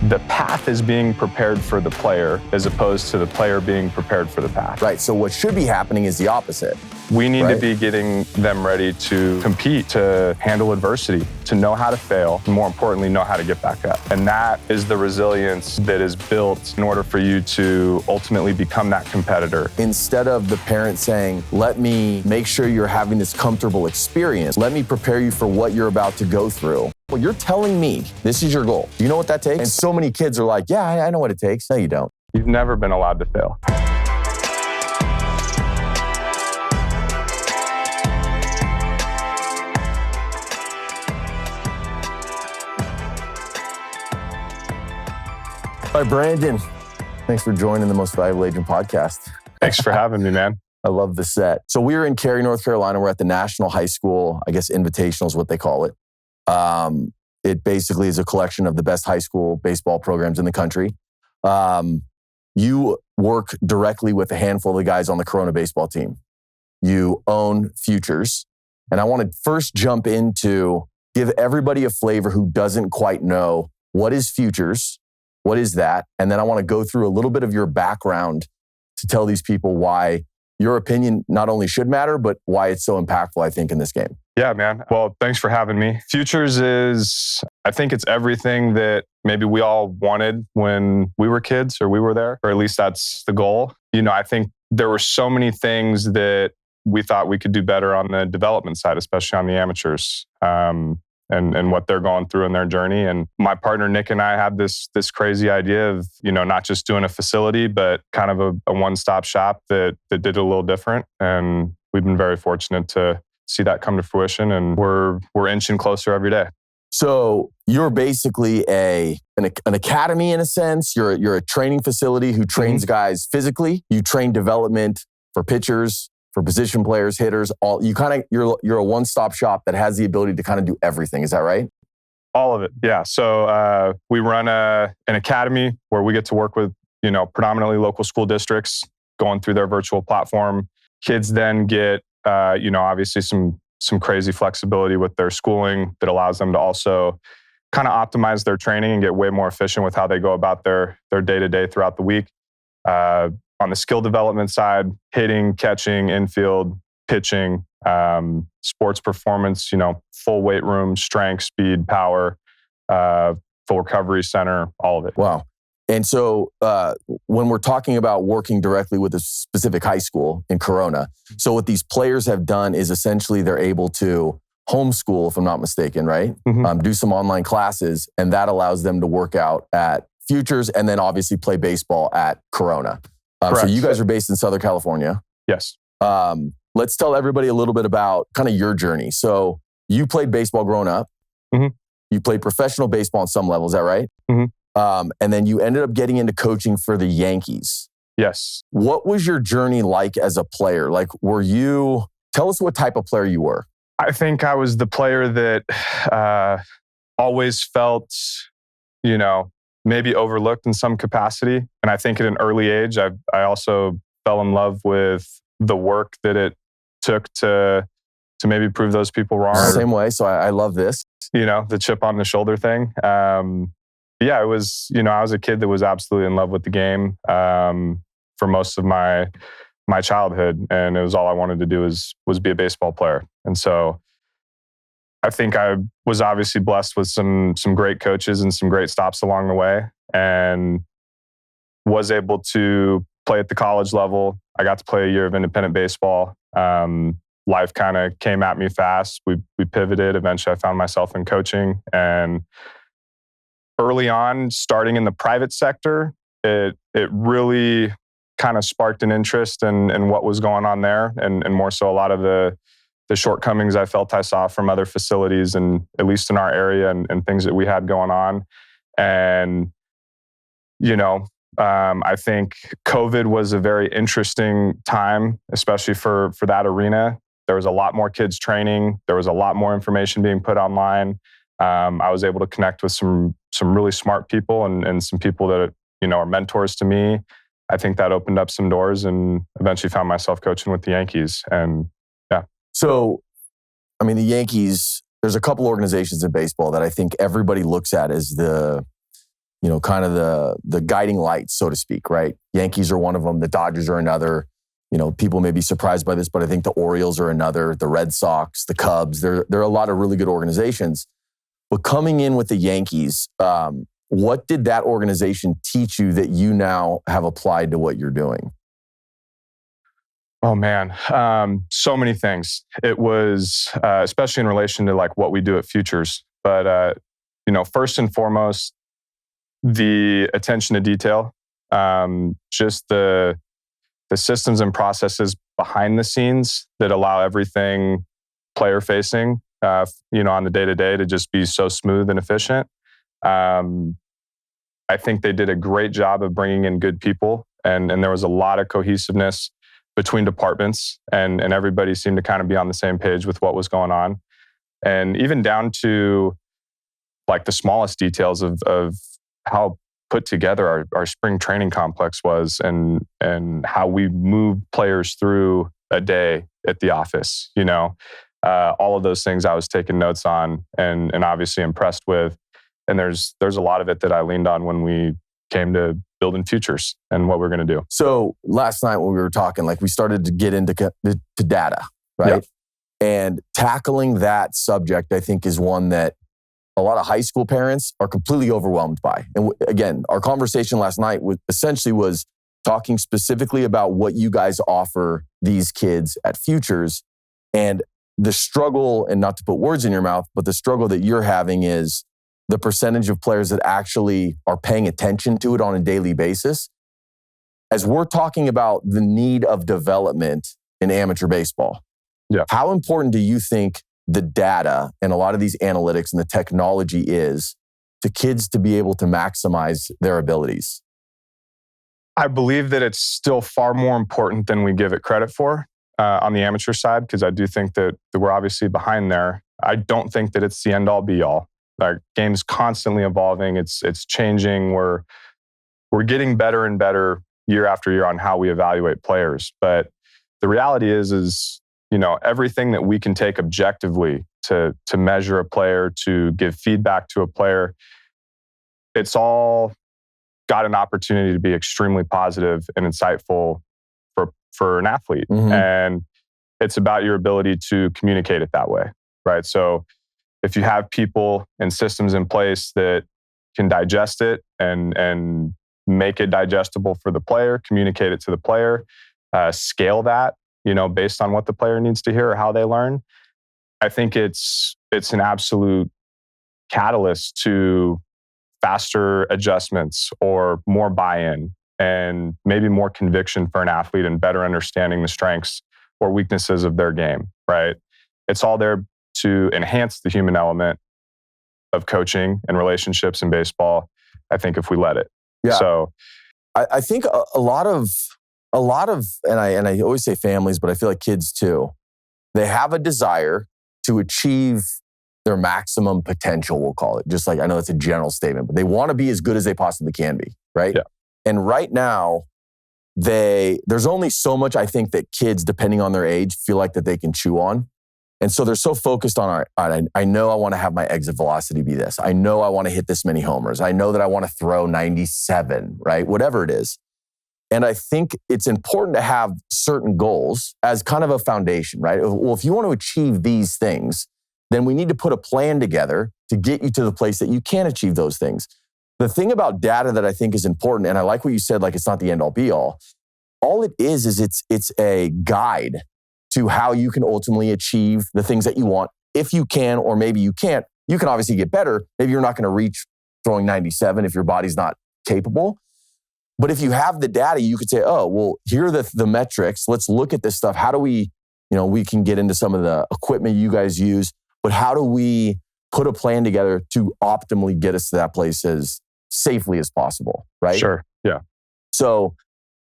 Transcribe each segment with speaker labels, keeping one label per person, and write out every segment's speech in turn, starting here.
Speaker 1: the path is being prepared for the player as opposed to the player being prepared for the path.
Speaker 2: Right. So what should be happening is the opposite.
Speaker 1: We need to be getting them ready to compete, to handle adversity, to know how to fail, and more importantly, know how to get back up. And that is the resilience that is built in order for you to ultimately become that competitor.
Speaker 2: Instead of the parent saying, let me make sure you're having this comfortable experience, let me prepare you for what you're about to go through. Well, you're telling me this is your goal. Do you know what that takes? And so many kids are like, yeah, I know what it takes. No, you don't.
Speaker 1: You've never been allowed to fail.
Speaker 2: Hi, Brandon. Thanks for joining the Most Valuable Agent podcast.
Speaker 1: Thanks for having me, man.
Speaker 2: I love the set. So we were in Cary, North Carolina. We're at the National High School, I guess Invitational is what they call it. It basically is a collection of the best high school baseball programs in the country. You work directly with a handful of the guys on the Corona baseball team. You own Futures. And I want to first jump into, give everybody a flavor who doesn't quite know, what is Futures? What is that? And then I want to go through a little bit of your background to tell these people why your opinion not only should matter, but why it's so impactful, I think, in this game.
Speaker 1: Yeah, man. Well, thanks for having me. Futures is, I think it's everything that maybe we all wanted when we were kids or we were there, or at least that's the goal. You know, I think there were so many things that we thought we could do better on the development side, especially on the amateurs. And what they're going through in their journey. And my partner, Nick, and I had this crazy idea of, you know, not just doing a facility, but kind of a one-stop shop that did it a little different. And we've been very fortunate to see that come to fruition. And we're inching closer every day.
Speaker 2: So you're basically an academy in a sense. You're a training facility who trains guys physically. You train development for pitchers, for position players, hitters, you're a one-stop shop that has the ability to kind of do everything. Is that right?
Speaker 1: All of it, yeah. So we run an academy where we get to work with, you know, predominantly local school districts going through their virtual platform. Kids then get, you know, obviously some crazy flexibility with their schooling that allows them to also kind of optimize their training and get way more efficient with how they go about their day-to-day throughout the week. On the skill development side, hitting, catching, infield, pitching, sports performance, you know, full weight room, strength, speed, power, full recovery center, all of it.
Speaker 2: Wow. And so when we're talking about working directly with a specific high school in Corona, so what these players have done is essentially they're able to homeschool, if I'm not mistaken, right? Do some online classes, and that allows them to work out at Futures and then obviously play baseball at Corona. So you guys are based in Southern California.
Speaker 1: Yes.
Speaker 2: Let's tell everybody a little bit about kind of your journey. So you played baseball growing up. You played professional baseball on some level. Is that right? And then you ended up getting into coaching for the Yankees.
Speaker 1: Yes.
Speaker 2: What was your journey like as a player? Like, tell us what type of player you were.
Speaker 1: I think I was the player that always felt, you know, maybe overlooked in some capacity. And I think at an early age, I also fell in love with the work that it took to maybe prove those people wrong.
Speaker 2: Same way. So I love this.
Speaker 1: You know, the chip on the shoulder thing. Yeah, it was, you know, I was a kid that was absolutely in love with the game for most of my childhood. And it was all I wanted to do was be a baseball player. And so I think I was obviously blessed with some great coaches and some great stops along the way, and was able to play at the college level. I got to play a year of independent baseball. Life kind of came at me fast. We pivoted. Eventually, I found myself in coaching. And early on, starting in the private sector, it really kind of sparked an interest in what was going on there, and more so a lot of the shortcomings I felt I saw from other facilities, and at least in our area, and things that we had going on. And, you know, I think COVID was a very interesting time, especially for that arena. There was a lot more kids training. There was a lot more information being put online. I was able to connect with some really smart people and some people that, you know, are mentors to me. I think that opened up some doors, and eventually found myself coaching with the Yankees. And yeah.
Speaker 2: So, I mean, the Yankees, there's a couple organizations in baseball that I think everybody looks at as the kind of the guiding lights, so to speak, right? Yankees are one of them. The Dodgers are another. People may be surprised by this, but I think the Orioles are another. The Red Sox, the Cubs, there are a lot of really good organizations. But coming in with the Yankees, what did that organization teach you that you now have applied to what you're doing?
Speaker 1: Oh man, so many things. It was, especially in relation to like what we do at Futures, but first and foremost, the attention to detail, just the systems and processes behind the scenes that allow everything player facing, on the day-to-day to just be so smooth and efficient. I think they did a great job of bringing in good people, and there was a lot of cohesiveness between departments, and everybody seemed to kind of be on the same page with what was going on. And even down to like the smallest details of how put together our spring training complex was, and how we moved players through a day at the office. All of those things I was taking notes on and obviously impressed with. And there's a lot of it that I leaned on when we came to building Futures and what we're going to do.
Speaker 2: So last night when we were talking, like we started to get into to data, right? Yeah. And tackling that subject, I think, is one that a lot of high school parents are completely overwhelmed by. And again, our conversation last night was talking specifically about what you guys offer these kids at Futures, and the struggle, and not to put words in your mouth, but the struggle that you're having is the percentage of players that actually are paying attention to it on a daily basis. As we're talking about the need of development in amateur baseball, how important do you think the data and a lot of these analytics and the technology is to kids to be able to maximize their abilities?
Speaker 1: I believe that it's still far more important than we give it credit for on the amateur side, because I do think that we're obviously behind there. I don't think that it's the end-all be-all. Our game's constantly evolving. It's changing. We're getting better and better year after year on how we evaluate players. But the reality is everything that we can take objectively to measure a player, to give feedback to a player, it's all got an opportunity to be extremely positive and insightful for an athlete. Mm-hmm. And it's about your ability to communicate it that way, right? So if you have people and systems in place that can digest it and make it digestible for the player, communicate it to the player, scale that, based on what the player needs to hear or how they learn, I think it's an absolute catalyst to faster adjustments or more buy-in and maybe more conviction for an athlete and better understanding the strengths or weaknesses of their game, right? It's all there to enhance the human element of coaching and relationships in baseball, I think, if we let it.
Speaker 2: Yeah.
Speaker 1: So
Speaker 2: I think a lot of, and I always say families, but I feel like kids too, they have a desire to achieve their maximum potential, we'll call it. Just like, I know that's a general statement, but they want to be as good as they possibly can be, right?
Speaker 1: Yeah.
Speaker 2: And right now, there's only so much, I think, that kids, depending on their age, feel like that they can chew on. And so they're so focused on, I know I want to have my exit velocity be this. I know I want to hit this many homers. I know that I want to throw 97, right? Whatever it is. And I think it's important to have certain goals as kind of a foundation, right? Well, if you want to achieve these things, then we need to put a plan together to get you to the place that you can achieve those things. The thing about data that I think is important, and I like what you said, like it's not the end all be all. All it is it's a guide to how you can ultimately achieve the things that you want. If you can, or maybe you can't, you can obviously get better. Maybe you're not going to reach throwing 97 if your body's not capable. But if you have the data, you could say, oh, well, here are the metrics. Let's look at this stuff. How do we, we can get into some of the equipment you guys use, but how do we put a plan together to optimally get us to that place as safely as possible, right?
Speaker 1: Sure, yeah.
Speaker 2: So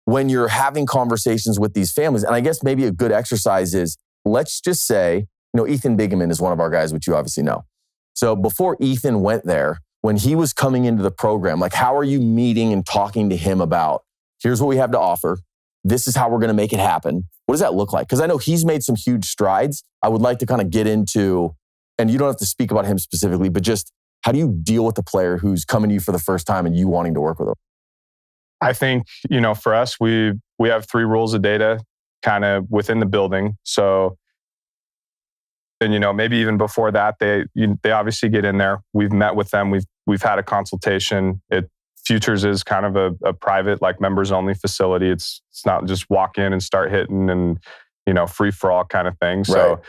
Speaker 2: when you're having conversations with these families, and I guess maybe a good exercise is, let's just say, Ethan Bigeman is one of our guys, which you obviously know. So before Ethan went there, when he was coming into the program, like how are you meeting and talking to him about, here's what we have to offer. This is how we're going to make it happen. What does that look like? Because I know he's made some huge strides. I would like to kind of get into, and you don't have to speak about him specifically, but just How do you deal with a player who's coming to you for the first time and you wanting to work with them?
Speaker 1: I think, for us, we have 3 rules of data kind of within the building. So, and maybe even before that, they obviously get in there. We've met with them. We've had a consultation. Futures is kind of a private, like, members only facility. It's not just walk in and start hitting and free for all kind of thing. So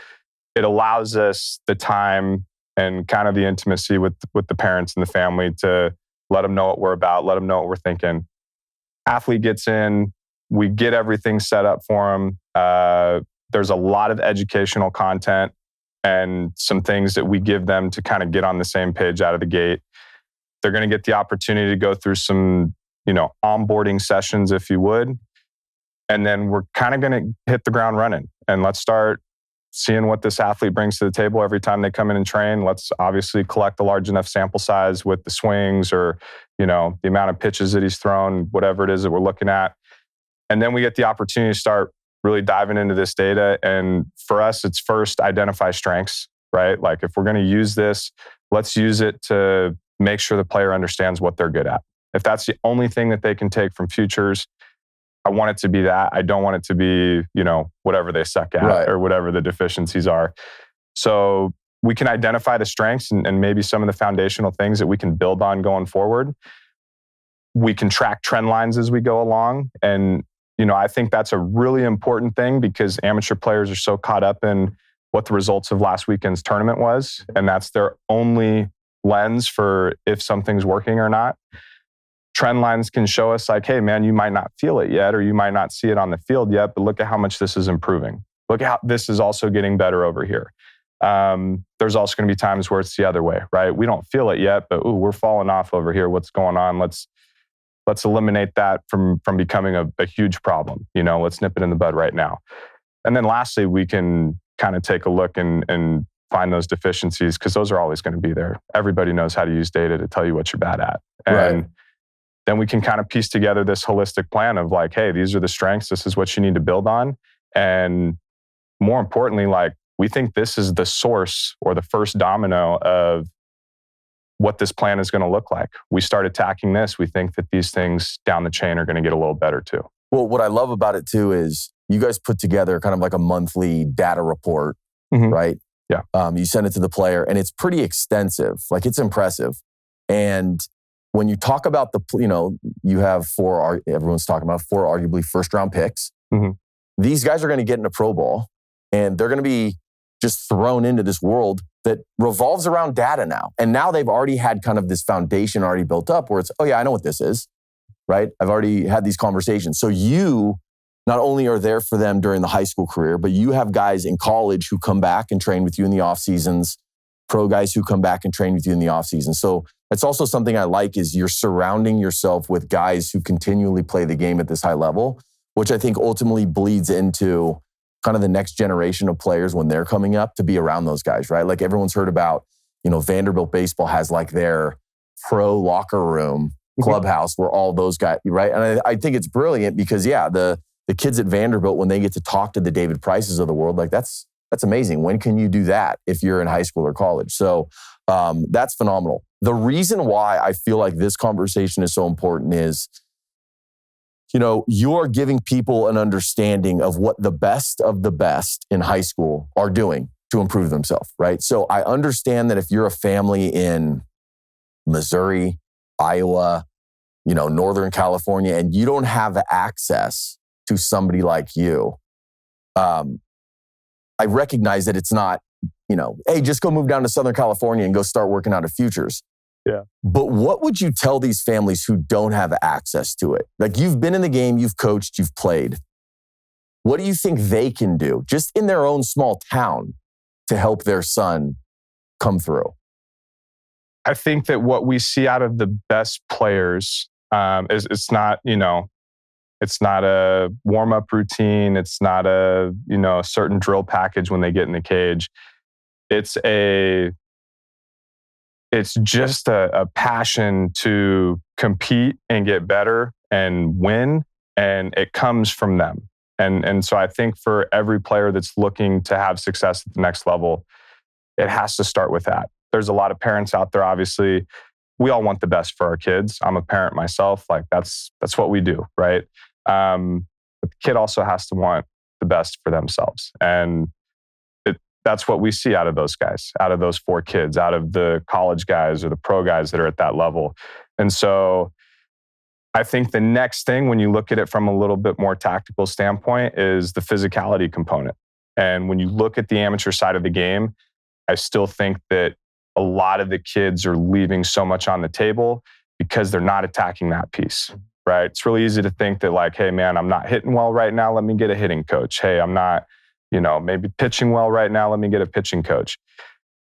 Speaker 1: it allows us the time and kind of the intimacy with the parents and the family to let them know what we're about, let them know what we're thinking. Athlete gets in, we get everything set up for them. There's a lot of educational content and some things that we give them to kind of get on the same page out of the gate. They're going to get the opportunity to go through some, onboarding sessions, if you would. And then we're kind of going to hit the ground running. And let's start seeing what this athlete brings to the table every time they come in and train. Let's obviously collect a large enough sample size with the swings or, the amount of pitches that he's thrown, whatever it is that we're looking at. And then we get the opportunity to start really diving into this data. And for us, it's first identify strengths, right? Like, if we're going to use this, let's use it to make sure the player understands what they're good at. If that's the only thing that they can take from futures, I want it to be that. I don't want it to be, whatever they suck at or whatever the deficiencies are. So we can identify the strengths and maybe some of the foundational things that we can build on going forward. We can track trend lines as we go along. And, I think that's a really important thing because amateur players are so caught up in what the results of last weekend's tournament was. And that's their only lens for if something's working or not. Trend lines can show us like, hey, man, you might not feel it yet, or you might not see it on the field yet, but look at how much this is improving. Look at how this is also getting better over here. There's also going to be times where it's the other way, right? We don't feel it yet, but we're falling off over here. What's going on? Let's eliminate that from becoming a huge problem. Let's nip it in the bud right now. And then lastly, we can kind of take a look and find those deficiencies because those are always going to be there. Everybody knows how to use data to tell you what you're bad at. And then we can kind of piece together this holistic plan of like, hey, these are the strengths. This is what you need to build on. And more importantly, like, we think this is the source or the first domino of what this plan is going to look like. We start attacking this. We think that these things down the chain are going to get a little better too.
Speaker 2: Well, what I love about it too is you guys put together kind of like a monthly data report, right?
Speaker 1: Yeah.
Speaker 2: You send it to the player and it's pretty extensive. Like, it's impressive. And when you talk about you have everyone's talking about 4 arguably first round picks. These guys are going to get into pro ball and they're going to be just thrown into this world that revolves around data now. And now they've already had kind of this foundation already built up where it's, oh yeah, I know what this is, right? I've already had these conversations. So you not only are there for them during the high school career, but you have guys in college who come back and train with you in the off seasons, pro guys who come back and train with you in the off season. So that's also something I like is you're surrounding yourself with guys who continually play the game at this high level, which I think ultimately bleeds into kind of the next generation of players when they're coming up to be around those guys, right? Like, everyone's heard about, Vanderbilt baseball has like their pro locker room clubhouse where all those guys, right? And I think it's brilliant because, the kids at Vanderbilt, when they get to talk to the David Prices of the world, like that's amazing. When can you do that if you're in high school or college? So that's phenomenal. The reason why I feel like this conversation is so important is, you're giving people an understanding of what the best of the best in high school are doing to improve themselves, right? So I understand that if you're a family in Missouri, Iowa, Northern California, and you don't have access to somebody like you, I recognize that it's not, hey, just go move down to Southern California and go start working out at futures.
Speaker 1: Yeah.
Speaker 2: But what would you tell these families who don't have access to it? Like, you've been in the game, you've coached, you've played. What do you think they can do just in their own small town to help their son come through?
Speaker 1: I think that what we see out of the best players is it's not a warm-up routine. It's not a certain drill package when they get in the cage. It's just a passion to compete and get better and win, and it comes from them. And so I think for every player that's looking to have success at the next level, it has to start with that. there's a lot of parents out there, obviously. We all want the best for our kids. I'm a parent myself. Like that's what we do, right? But the kid also has to want the best for themselves. And that's what we see out of those guys, out of those 4 kids, out of the college guys or the pro guys that are at that level. And so I think the next thing, when you look at it from a little bit more tactical standpoint, is the physicality component. And when you look at the amateur side of the game, I still think that a lot of the kids are leaving so much on the table because they're not attacking that piece, right? It's really easy to think that like, hey man, I'm not hitting well right now. Let me get a hitting coach. Hey, I'm not, maybe pitching well right now. Let me get a pitching coach.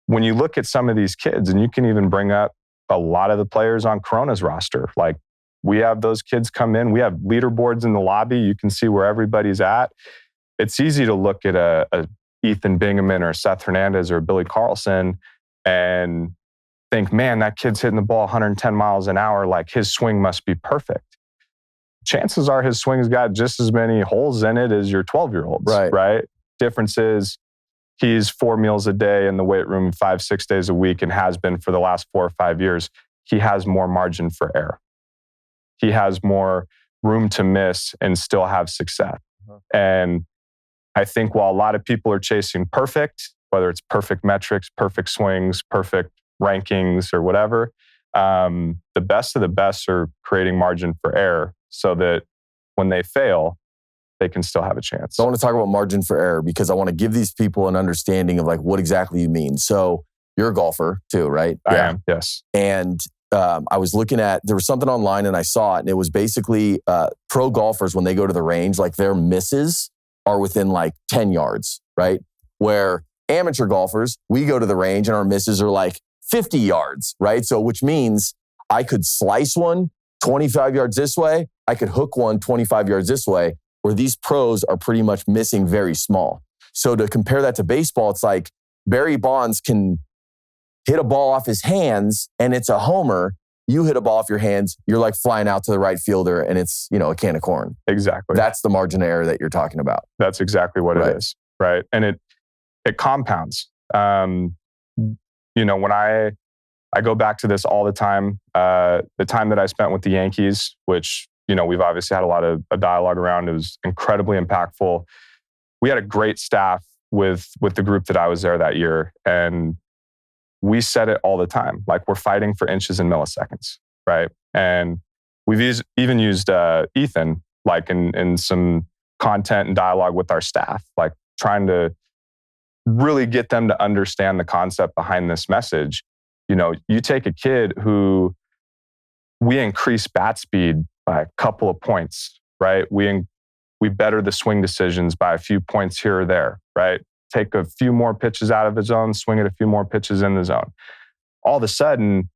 Speaker 1: When you look at some of these kids, and you can even bring up a lot of the players on Corona's roster, like we have those kids come in, we have leaderboards in the lobby. You can see where everybody's at. It's easy to look at a Ethan Bingaman or Seth Hernandez or Billy Carlson and think, man, that kid's hitting the ball 110 miles an hour. Like his swing must be perfect. Chances are his swing's got just as many holes in it as your 12-year-old's, right? Difference is he's 4 meals a day in the weight room 5-6 days a week and has been for the last 4 or 5 years. He has more margin for error. He has more room to miss and still have success. And I think while a lot of people are chasing perfect, whether it's perfect metrics, perfect swings, perfect rankings or whatever, the best of the best are creating margin for error so that when they fail, they can still have a chance.
Speaker 2: So I want to talk about margin for error because I want to give these people an understanding of like what exactly you mean. So you're a golfer too, right?
Speaker 1: I am, yes.
Speaker 2: And I was looking at, there was something online and I saw it, and it was basically pro golfers, when they go to the range, like their misses are within like 10 yards, right? Where amateur golfers, we go to the range and our misses are like 50 yards, right? So which means I could slice one 25 yards this way, I could hook one 25 yards this way, where these pros are pretty much missing very small. So to compare that to baseball, it's like Barry Bonds can hit a ball off his hands and it's a homer. You hit a ball off your hands, you're like flying out to the right fielder and it's, a can of corn.
Speaker 1: Exactly.
Speaker 2: That's the margin of error that you're talking about.
Speaker 1: That's exactly what it is, right? And it compounds. When I go back to this all the time, the time that I spent with the Yankees, which, we've obviously had a lot of a dialogue around, it was incredibly impactful. We had a great staff with the group that I was there that year. And we said it all the time, like we're fighting for inches and milliseconds, right? And we've even used Ethan, like in some content and dialogue with our staff, like trying to really get them to understand the concept behind this message. You take a kid who we increase bat speed by a couple of points, right? We better the swing decisions by a few points here or there, right? Take a few more pitches out of the zone, swing it a few more pitches in the zone. All of a sudden,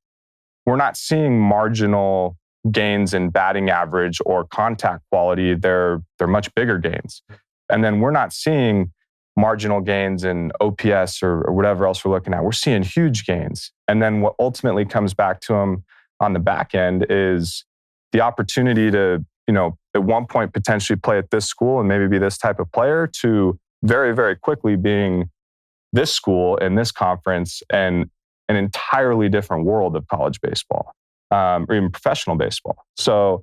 Speaker 1: we're not seeing marginal gains in batting average or contact quality. They're much bigger gains. And then we're not seeing marginal gains in OPS or whatever else we're looking at. We're seeing huge gains. And then what ultimately comes back to them on the back end is the opportunity to, at one point potentially play at this school and maybe be this type of player, to very, very quickly being this school and this conference and an entirely different world of college baseball, or even professional baseball. So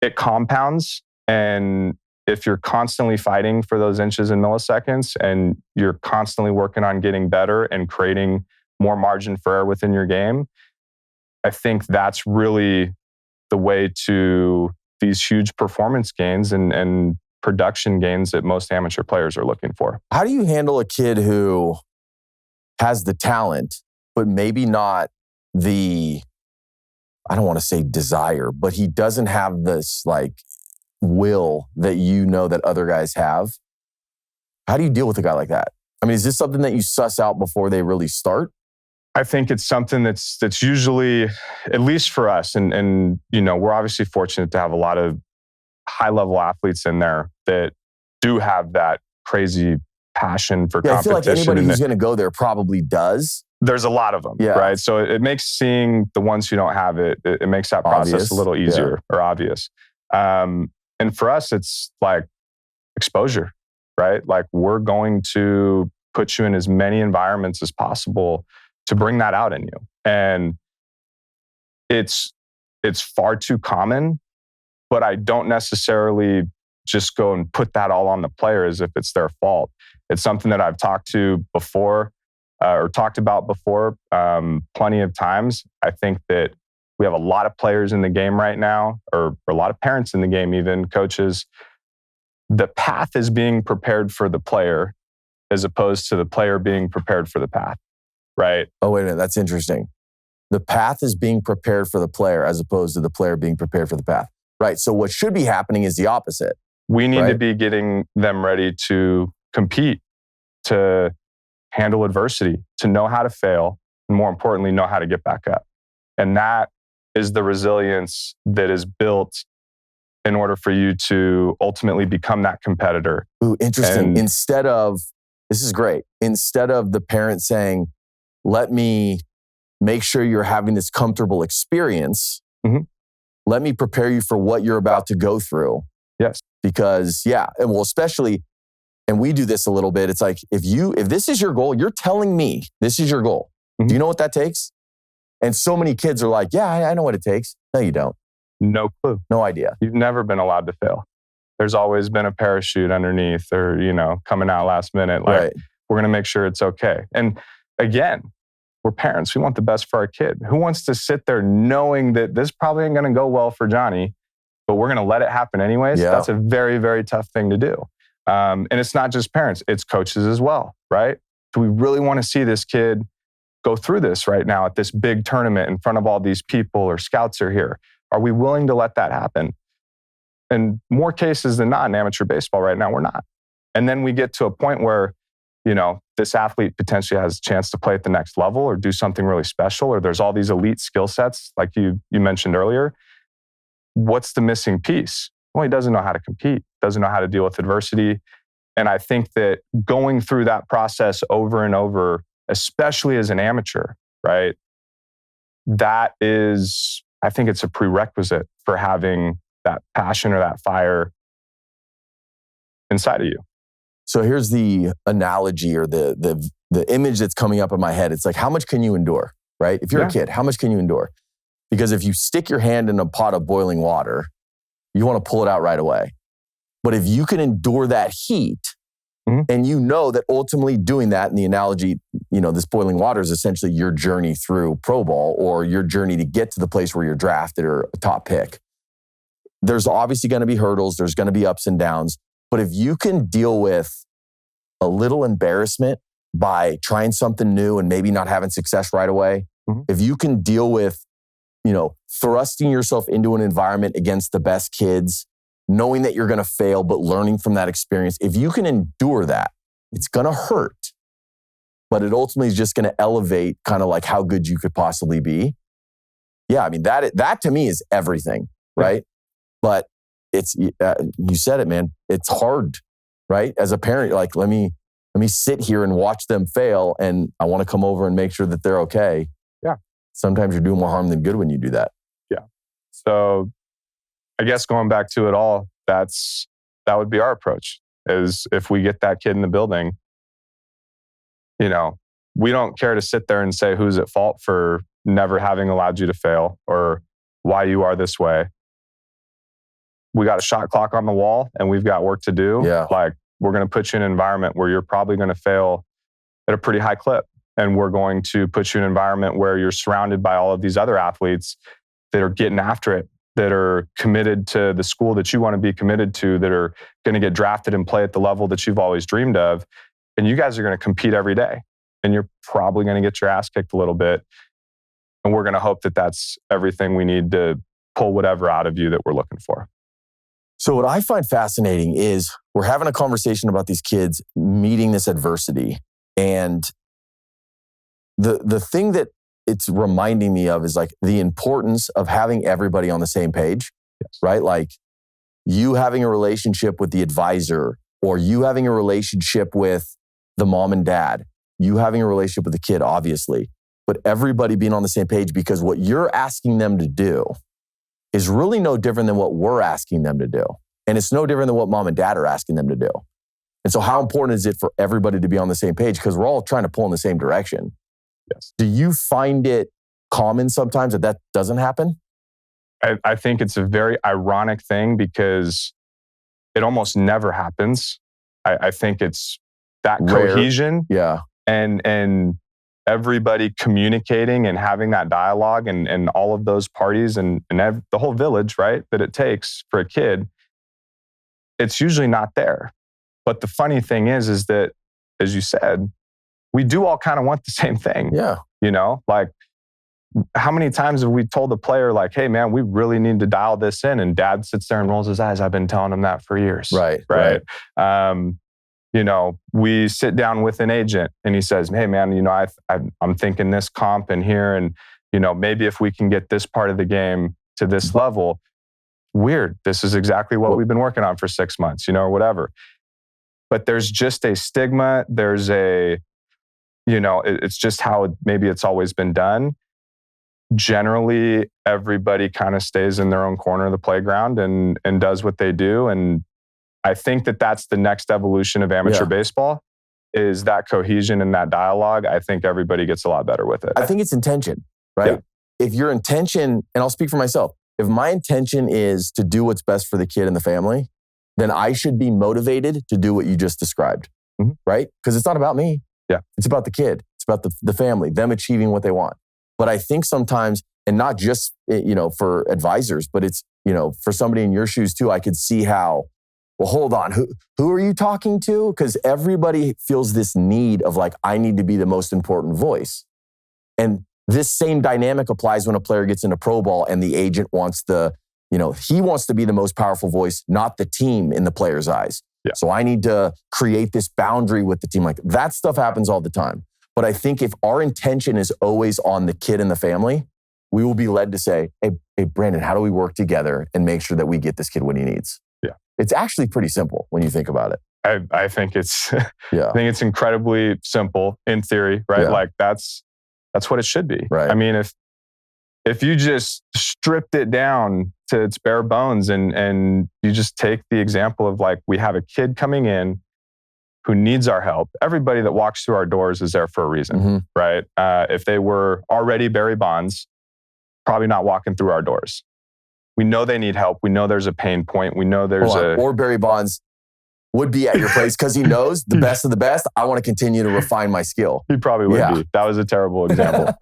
Speaker 1: it compounds. And if you're constantly fighting for those inches and milliseconds and you're constantly working on getting better and creating more margin for error within your game, I think that's really the way to these huge performance gains and production gains that most amateur players are looking for.
Speaker 2: How do you handle a kid who has the talent, but maybe not the, I don't want to say desire, but he doesn't have this like will that that other guys have? How do you deal with a guy like that? I mean, is this something that you suss out before they really start?
Speaker 1: I think it's something that's usually, at least for us, and we're obviously fortunate to have a lot of high-level athletes in there that do have that crazy passion for competition.
Speaker 2: I feel like anybody who's going to go there probably does.
Speaker 1: There's a lot of them, right? So it makes seeing the ones who don't have it makes that process a little easier or obvious. And for us, it's like exposure, right? Like we're going to put you in as many environments as possible bring that out in you. And it's far too common, but I don't necessarily just go and put that all on the player as if it's their fault. It's something that I've talked about before plenty of times. I think that we have a lot of players in the game right now, or a lot of parents in the game, even coaches. The path is being prepared for the player as opposed to the player being prepared for the path, right?
Speaker 2: Oh, wait a minute. That's interesting. The path is being prepared for the player as opposed to the player being prepared for the path. Right. So what should be happening is the opposite.
Speaker 1: We need to be getting them ready to compete, to handle adversity, to know how to fail, and more importantly, know how to get back up. And that is the resilience that is built in order for you to ultimately become that competitor.
Speaker 2: Ooh, interesting. This is great. Instead of the parent saying, let me make sure you're having this comfortable experience, let me prepare you for what you're about to go through.
Speaker 1: Yes.
Speaker 2: Because especially, and we do this a little bit, it's like, if this is your goal, you're telling me this is your goal. Do you know what that takes? And so many kids are like, yeah, I know what it takes. No, you don't.
Speaker 1: No clue.
Speaker 2: No idea.
Speaker 1: You've never been allowed to fail. There's always been a parachute underneath, or, coming out last minute. We're going to make sure it's okay. And again, we're parents. We want the best for our kid. Who wants to sit there knowing that this probably ain't going to go well for Johnny, but we're going to let it happen anyways? Yeah. That's a very, very tough thing to do. And it's not just parents, it's coaches as well, right? Do we really want to see this kid go through this right now at this big tournament in front of all these people, or scouts are here? Are we willing to let that happen? In more cases than not in amateur baseball right now, we're not. And then we get to a point where, this athlete potentially has a chance to play at the next level or do something really special, or there's all these elite skill sets like you mentioned earlier. What's the missing piece? Well, he doesn't know how to compete, doesn't know how to deal with adversity. And I think that going through that process over and over, especially as an amateur, right? I think it's a prerequisite for having that passion or that fire inside of you.
Speaker 2: So here's the analogy, or the image that's coming up in my head. It's like, how much can you endure, right? If you're a kid, how much can you endure? Because if you stick your hand in a pot of boiling water, you want to pull it out right away. But if you can endure that heat, and you know that ultimately doing that, in the analogy, this boiling water is essentially your journey through pro ball, or your journey to get to the place where you're drafted or a top pick. There's obviously going to be hurdles. There's going to be ups and downs. But if you can deal with a little embarrassment by trying something new and maybe not having success right away, if you can deal with, thrusting yourself into an environment against the best kids, knowing that you're going to fail, but learning from that experience, if you can endure that, it's going to hurt, but it ultimately is just going to elevate kind of like how good you could possibly be. Yeah, I mean, that to me is everything, right? But it's, you said it, man, it's hard, right? As a parent, like, let me sit here and watch them fail, and I want to come over and make sure that they're okay.
Speaker 1: Yeah.
Speaker 2: Sometimes you're doing more harm than good when you do that.
Speaker 1: Yeah. So I guess going back to it all, that would be our approach, is if we get that kid in the building, we don't care to sit there and say who's at fault for never having allowed you to fail or why you are this way. We got a shot clock on the wall and we've got work to do.
Speaker 2: Yeah.
Speaker 1: Like, we're going to put you in an environment where you're probably going to fail at a pretty high clip. And we're going to put you in an environment where you're surrounded by all of these other athletes that are getting after it, that are committed to the school that you want to be committed to, that are going to get drafted and play at the level that you've always dreamed of. And you guys are going to compete every day. And you're probably going to get your ass kicked a little bit. And we're going to hope that that's everything we need to pull whatever out of you that we're looking for.
Speaker 2: So what I find fascinating is we're having a conversation about these kids meeting this adversity. And the thing that it's reminding me of is like the importance of having everybody on the same page, right? Like you having a relationship with the advisor, or you having a relationship with the mom and dad, you having a relationship with the kid, obviously, but everybody being on the same page, because what you're asking them to do is really no different than what we're asking them to do. And it's no different than what mom and dad are asking them to do. And so how important is it for everybody to be on the same page? Because we're all trying to pull in the same direction.
Speaker 1: Yes.
Speaker 2: Do you find it common sometimes that doesn't happen?
Speaker 1: I think it's a very ironic thing because it almost never happens. I think it's that
Speaker 2: Rare.
Speaker 1: cohesion
Speaker 2: Yeah.
Speaker 1: and everybody communicating and having that dialogue and all of those parties and the whole village, right, that it takes for a kid, it's usually not there. But the funny thing is that, as you said, we do all kind of want the same thing.
Speaker 2: Yeah.
Speaker 1: You know, like, how many times have we told the player, like, hey, man, we really need to dial this in? And dad sits there and rolls his eyes. I've been telling him that for years.
Speaker 2: Right.
Speaker 1: You know, we sit down with an agent and he says, hey, man, you know, I'm thinking this comp in here. And, you know, maybe if we can get this part of the game to this level, weird. This is exactly what we've been working on for 6 months, you know, or whatever. But there's just a stigma. There's a, you know, it's just how maybe it's always been done. Generally, everybody kind of stays in their own corner of the playground and does what they do. And I think that's the next evolution of amateur baseball, is that cohesion and that dialogue. I think everybody gets a lot better with it.
Speaker 2: I think it's intention, right?
Speaker 1: Yeah.
Speaker 2: If your intention, and I'll speak for myself, if my intention is to do what's best for the kid and the family, then I should be motivated to do what you just described, right? Because it's not about me.
Speaker 1: Yeah.
Speaker 2: It's about the kid. It's about the family, them achieving what they want. But I think sometimes, and not just, you know, for advisors, but it's, you know, for somebody in your shoes too, I could see how, well, hold on, who are you talking to? Because everybody feels this need of like, I need to be the most important voice. And this same dynamic applies when a player gets into pro ball and the agent wants he wants to be the most powerful voice, not the team in the player's eyes.
Speaker 1: Yeah.
Speaker 2: So I need to create this boundary with the team. Like, that stuff happens all the time. But I think if our intention is always on the kid and the family, we will be led to say, hey, Brandon, how do we work together and make sure that we get this kid what he needs?
Speaker 1: Yeah.
Speaker 2: It's actually pretty simple when you think about it.
Speaker 1: I think it's I think it's incredibly simple in theory, right?
Speaker 2: Yeah.
Speaker 1: Like that's what it should be.
Speaker 2: Right.
Speaker 1: I mean, if you just stripped it down to its bare bones and you just take the example of, like, we have a kid coming in who needs our help. Everybody that walks through our doors is there for a reason, right? If they were already Barry Bonds, probably not walking through our doors. We know they need help. We know there's a pain point. We know there's
Speaker 2: or Barry Bonds would be at your place because he knows the best of the best. I want to continue to refine my skill.
Speaker 1: He probably would be. That was a terrible example.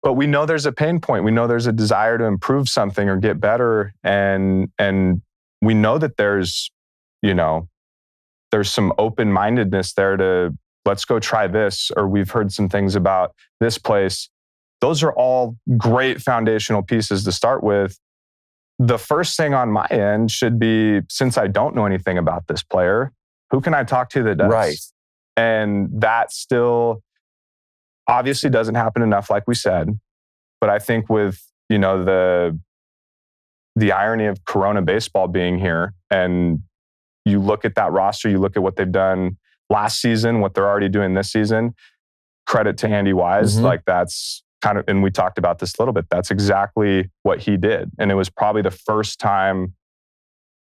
Speaker 1: But we know there's a pain point. We know there's a desire to improve something or get better. And we know that there's, you know, there's some open-mindedness there to, let's go try this, or we've heard some things about this place. Those are all great foundational pieces to start with. The first thing on my end should be, since I don't know anything about this player, who can I talk to that does?
Speaker 2: Right.
Speaker 1: And that still obviously doesn't happen enough, like we said. But I think with, you know, the irony of Corona baseball being here, and you look at that roster, you look at what they've done last season, what they're already doing this season, credit to Andy Wise. Like, that's kind of, and we talked about this a little bit, that's exactly what he did. And it was probably the first time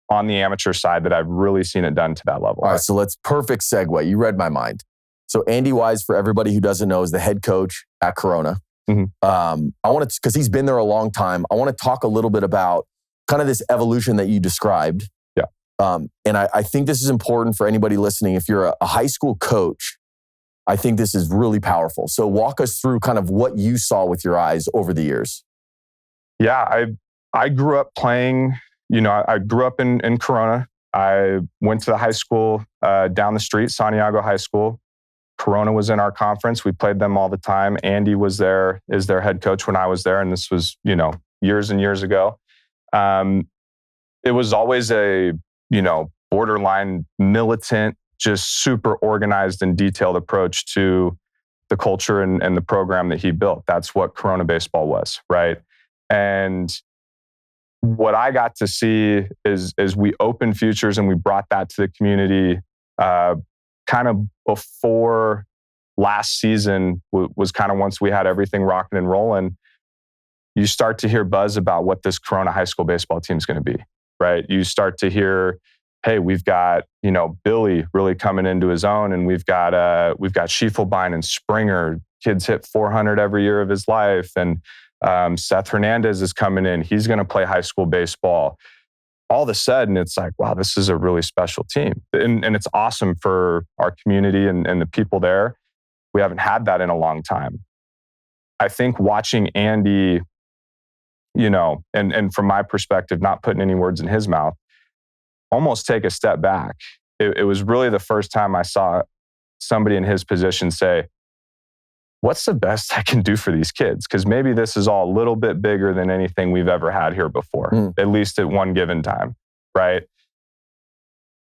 Speaker 1: on the amateur side that I've really seen it done to that level.
Speaker 2: All right, so perfect segue. You read my mind. So Andy Wise, for everybody who doesn't know, is the head coach at Corona. I want to, because he's been there a long time, I want to talk a little bit about kind of this evolution that you described. Yeah. And I think this is important for anybody listening. If you're a high school coach, I think this is really powerful. So walk us through kind of what you saw with your eyes over the years.
Speaker 1: Yeah, I grew up playing, you know, I grew up in Corona. I went to the high school down the street, Santiago High School. Corona was in our conference. We played them all the time. Andy was there, is their head coach when I was there. And this was, you know, years and years ago. It was always a, you know, borderline militant, just super organized and detailed approach to the culture and the program that he built. That's what Corona baseball was, right? And what I got to see is we opened futures and we brought that to the community kind of before last season was kind of, once we had everything rocking and rolling, you start to hear buzz about what this Corona high school baseball team is going to be, right? You start to hear, hey, we've got, Billy really coming into his own, and we've got Schiefelbein and Springer. Kids hit 400 every year of his life. And Seth Hernandez is coming in. He's going to play high school baseball. All of a sudden, it's like, wow, this is a really special team. And it's awesome for our community and the people there. We haven't had that in a long time. I think watching Andy, and from my perspective, not putting any words in his mouth, almost take a step back. It was really the first time I saw somebody in his position say, what's the best I can do for these kids? Because maybe this is all a little bit bigger than anything we've ever had here before, at least at one given time, right?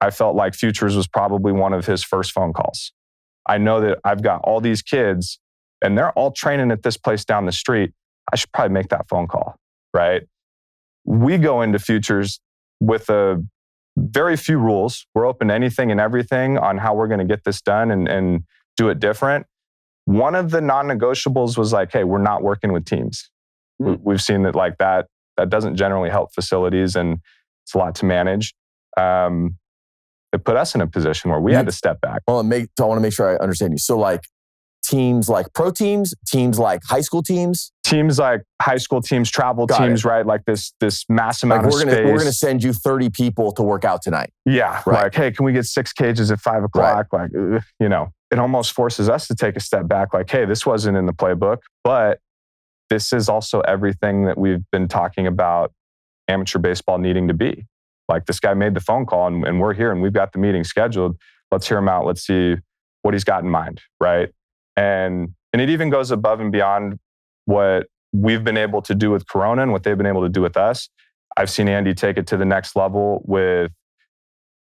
Speaker 1: I felt like Futures was probably one of his first phone calls. I know that I've got all these kids and they're all training at this place down the street. I should probably make that phone call, right? We go into Futures with a very few rules. We're open to anything and everything on how we're going to get this done and do it different. One of the non-negotiables was like, hey, we're not working with teams. We've seen that like that doesn't generally help facilities, and it's a lot to manage. It put us in a position where we had to step back.
Speaker 2: Well, I want to make sure I understand you. So like teams like pro teams like high school teams?
Speaker 1: Teams like high school teams, travel teams, right? Like this mass amount of space.
Speaker 2: We're going to send you 30 people to work out tonight.
Speaker 1: Yeah. Right. Like, hey, can we get 6 cages at 5 o'clock? Right. Like, it almost forces us to take a step back. Like, hey, this wasn't in the playbook, but this is also everything that we've been talking about amateur baseball needing to be. Like, this guy made the phone call and we're here and we've got the meeting scheduled. Let's hear him out. Let's see what he's got in mind, right? And it even goes above and beyond what we've been able to do with Corona and what they've been able to do with us. I've seen Andy take it to the next level with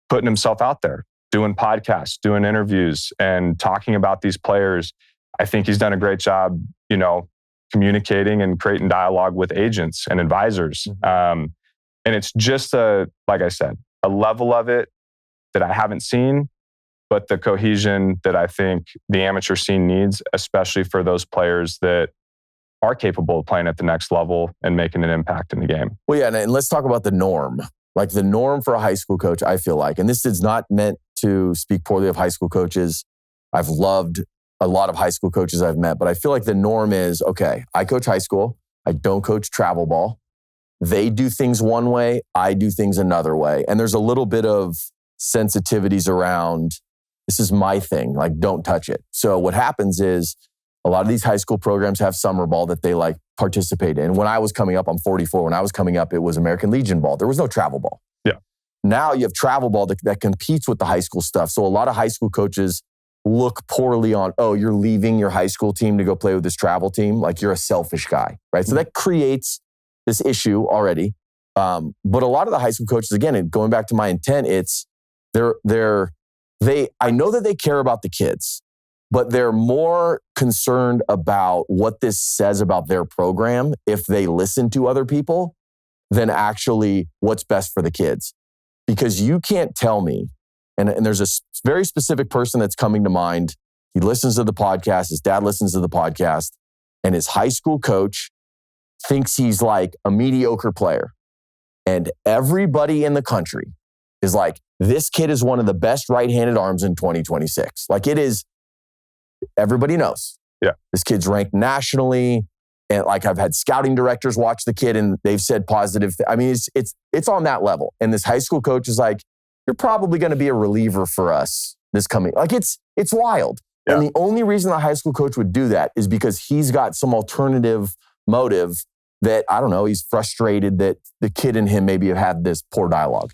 Speaker 1: putting himself out there, doing podcasts, doing interviews, and talking about these players. I think he's done a great job, communicating and creating dialogue with agents and advisors. And it's just like I said, a level of it that I haven't seen, but the cohesion that I think the amateur scene needs, especially for those players that are capable of playing at the next level and making an impact in the game.
Speaker 2: Well, yeah, and let's talk about the norm. Like the norm for a high school coach, I feel like, and this is not meant to speak poorly of high school coaches. I've loved a lot of high school coaches I've met, but I feel like the norm is, okay, I coach high school. I don't coach travel ball. They do things one way. I do things another way. And there's a little bit of sensitivities around, this is my thing, like don't touch it. So what happens is a lot of these high school programs have summer ball that they like participate in. When I was coming up, I'm 44. When I was coming up, it was American Legion ball. There was no travel ball.
Speaker 1: Yeah.
Speaker 2: Now you have travel ball that competes with the high school stuff. So a lot of high school coaches look poorly on, oh, you're leaving your high school team to go play with this travel team. Like you're a selfish guy, right? So that creates this issue already. But a lot of the high school coaches, again, going back to my intent, it's I know that they care about the kids, but they're more concerned about what this says about their program if they listen to other people than actually what's best for the kids. Because you can't tell me, and there's a very specific person that's coming to mind. He listens to the podcast, his dad listens to the podcast, and his high school coach thinks he's like a mediocre player. And everybody in the country is like, this kid is one of the best right-handed arms in 2026. Like it is, everybody knows.
Speaker 1: Yeah.
Speaker 2: This kid's ranked nationally. And like I've had scouting directors watch the kid and they've said positive. I mean, it's on that level. And this high school coach is like, you're probably going to be a reliever for us this coming. Like it's wild. Yeah. And the only reason the high school coach would do that is because he's got some alternative motive that, I don't know, he's frustrated that the kid and him maybe have had this poor dialogue.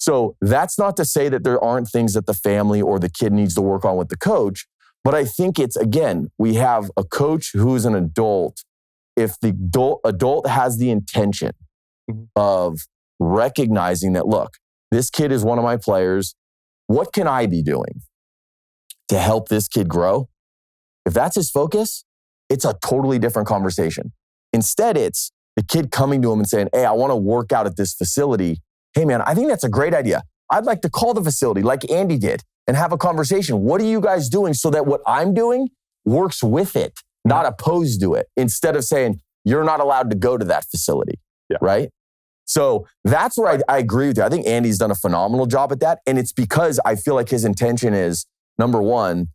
Speaker 2: So that's not to say that there aren't things that the family or the kid needs to work on with the coach. But I think it's, again, we have a coach who's an adult. If the adult has the intention of recognizing that, look, this kid is one of my players. What can I be doing to help this kid grow? If that's his focus, it's a totally different conversation. Instead, it's the kid coming to him and saying, hey, I want to work out at this facility. Hey, man, I think that's a great idea. I'd like to call the facility like Andy did and have a conversation. What are you guys doing so that what I'm doing works with it, not opposed to it, instead of saying, you're not allowed to go to that facility, right? So that's where I agree with you. I think Andy's done a phenomenal job at that. And it's because I feel like his intention is, number one,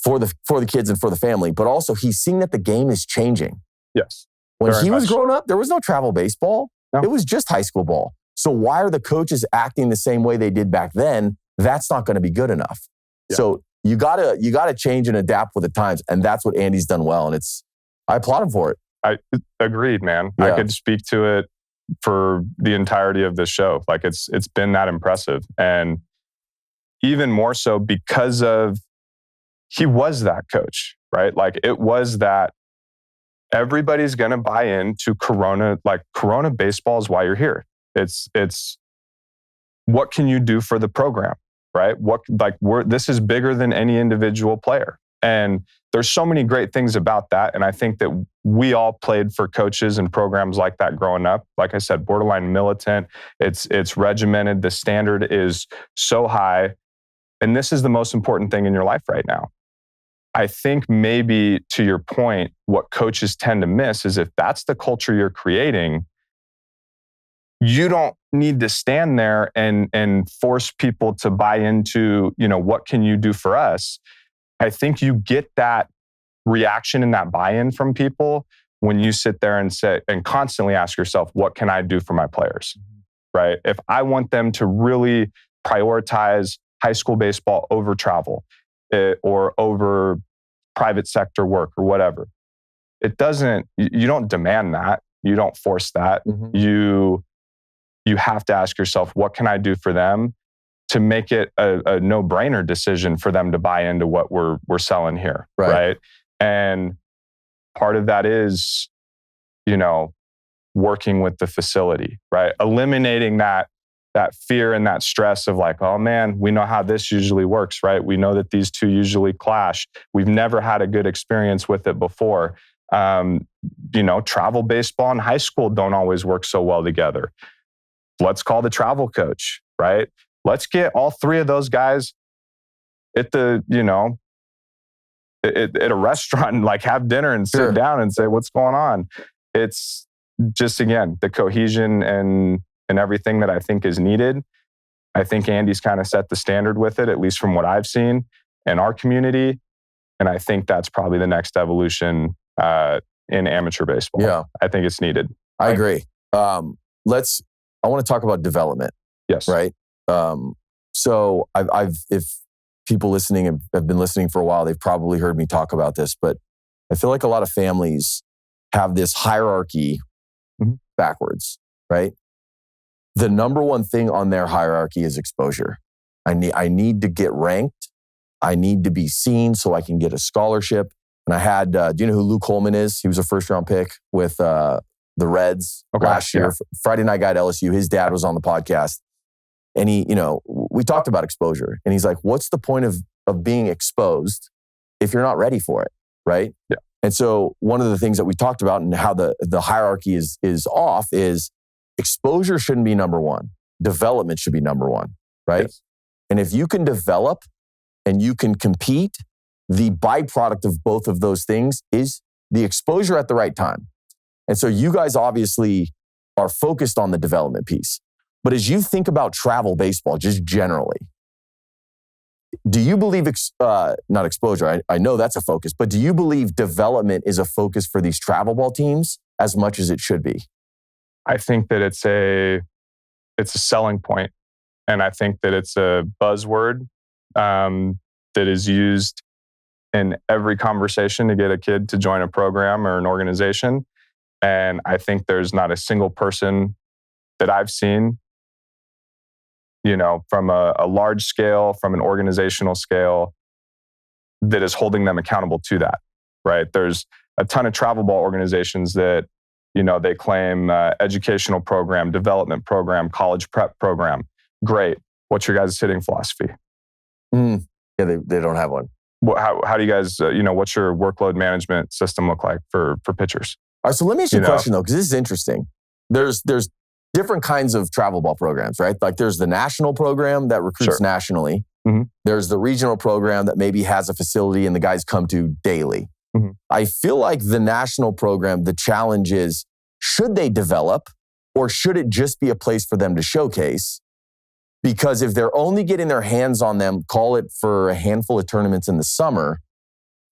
Speaker 2: for the kids and for the family, but also he's seeing that the game is changing.
Speaker 1: Yes.
Speaker 2: When he was growing up, there was no travel baseball.
Speaker 1: No.
Speaker 2: It was just high school ball. So why are the coaches acting the same way they did back then? That's not going to be good enough. Yeah. So you gotta change and adapt with the times. And that's what Andy's done well. And I applaud him for it.
Speaker 1: I agreed, man.
Speaker 2: Yeah.
Speaker 1: I could speak to it for the entirety of this show. Like it's been that impressive. And even more so because of he was that coach, right? Like it was that everybody's going to buy into Corona. Like Corona baseball is why you're here. It's what can you do for the program, right? This is bigger than any individual player. And there's so many great things about that. And I think that we all played for coaches and programs like that growing up. Like I said, borderline militant. It's regimented. The standard is so high. And this is the most important thing in your life right now. I think maybe to your point, what coaches tend to miss is if that's the culture you're creating, you don't need to stand there and force people to buy into, what can you do for us? I think you get that reaction and that buy-in from people when you sit there and constantly ask yourself, what can I do for my players? Right? If I want them to really prioritize high school baseball over travel or over private sector work or whatever, you don't demand that. You don't force that.
Speaker 2: Mm-hmm.
Speaker 1: You have to ask yourself, what can I do for them to make it a no-brainer decision for them to buy into what we're selling here, right? And part of that is, working with the facility, right? Eliminating that fear and that stress of like, oh man, we know how this usually works, right? We know that these two usually clash. We've never had a good experience with it before. Travel baseball and high school don't always work so well together. Let's call the travel coach, right? Let's get all three of those guys at at a restaurant and like have dinner and sit down and say, what's going on? It's just, again, the cohesion and everything that I think is needed. I think Andy's kind of set the standard with it, at least from what I've seen in our community. And I think that's probably the next evolution in amateur baseball.
Speaker 2: Yeah.
Speaker 1: I think it's needed.
Speaker 2: I agree. I want to talk about development.
Speaker 1: Yes.
Speaker 2: Right. So if people listening have been listening for a while, they've probably heard me talk about this, but I feel like a lot of families have this hierarchy backwards, right? The number one thing on their hierarchy is exposure. I need to get ranked. I need to be seen so I can get a scholarship. And I had, do you know who Luke Holman is? He was a first-round pick with the Reds last year. Friday night guy at LSU. His dad was on the podcast. And we talked about exposure. And he's like, what's the point of being exposed if you're not ready for it, right?
Speaker 1: Yeah.
Speaker 2: And so one of the things that we talked about and how the hierarchy is off is exposure shouldn't be number one. Development should be number one, right? Yes. And if you can develop and you can compete, the byproduct of both of those things is the exposure at the right time. And so you guys obviously are focused on the development piece. But as you think about travel baseball, just generally, do you believe, not exposure, I know that's a focus, but do you believe development is a focus for these travel ball teams as much as it should be?
Speaker 1: I think that it's a selling point. And I think that it's a buzzword that is used in every conversation to get a kid to join a program or an organization. And I think there's not a single person that I've seen, from a large scale, from an organizational scale, that is holding them accountable to that, right? There's a ton of travel ball organizations that, they claim educational program, development program, college prep program. Great. What's your guys' hitting philosophy?
Speaker 2: Yeah, they don't have one.
Speaker 1: How do you guys, what's your workload management system look like for pitchers?
Speaker 2: All right, so let me ask you a question though, because this is interesting. There's different kinds of travel ball programs, right? Like there's the national program that recruits nationally. Mm-hmm. There's the regional program that maybe has a facility and the guys come to daily. Mm-hmm. I feel like the national program, the challenge is, should they develop Or should it just be a place for them to showcase? Because if they're only getting their hands on them, call it for a handful of tournaments in the summer,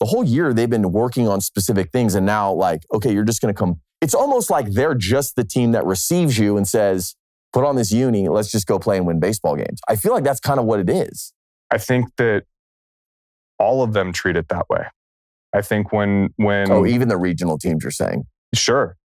Speaker 2: the whole year they've been working on specific things. And now like, okay, you're just going to come. It's almost like they're just the team that receives you and says, put on this uni, let's just go play and win baseball games. I feel like that's kind of what it is.
Speaker 1: I think that all of them treat it that way. I think when
Speaker 2: even the regional teams you're saying.
Speaker 1: Sure.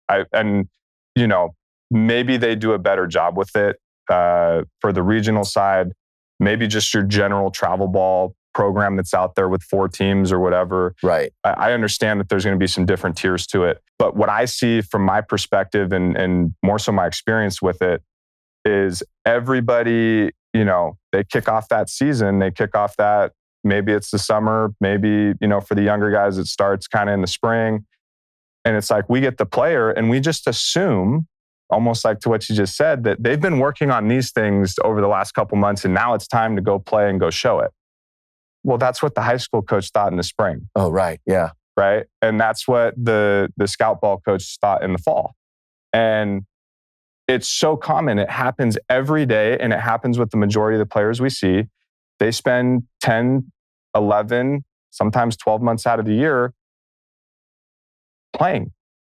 Speaker 1: Maybe they do a better job with it. For the regional side, maybe just your general travel ball program that's out there with 4 teams or whatever.
Speaker 2: Right.
Speaker 1: I understand that there's going to be some different tiers to it. But what I see from my perspective and more so my experience with it is everybody, they kick off that season. They kick off that, maybe it's the summer, maybe, for the younger guys, it starts kind of in the spring. And it's like we get the player and we just assume, almost like to what you just said, that they've been working on these things over the last couple months and now it's time to go play and go show it. Well, that's what the high school coach thought in the spring.
Speaker 2: Oh, right. Yeah.
Speaker 1: Right. And that's what the scout ball coach thought in the fall. And it's so common. It happens every day and it happens with the majority of the players we see. They spend 10, 11, sometimes 12 months out of the year playing.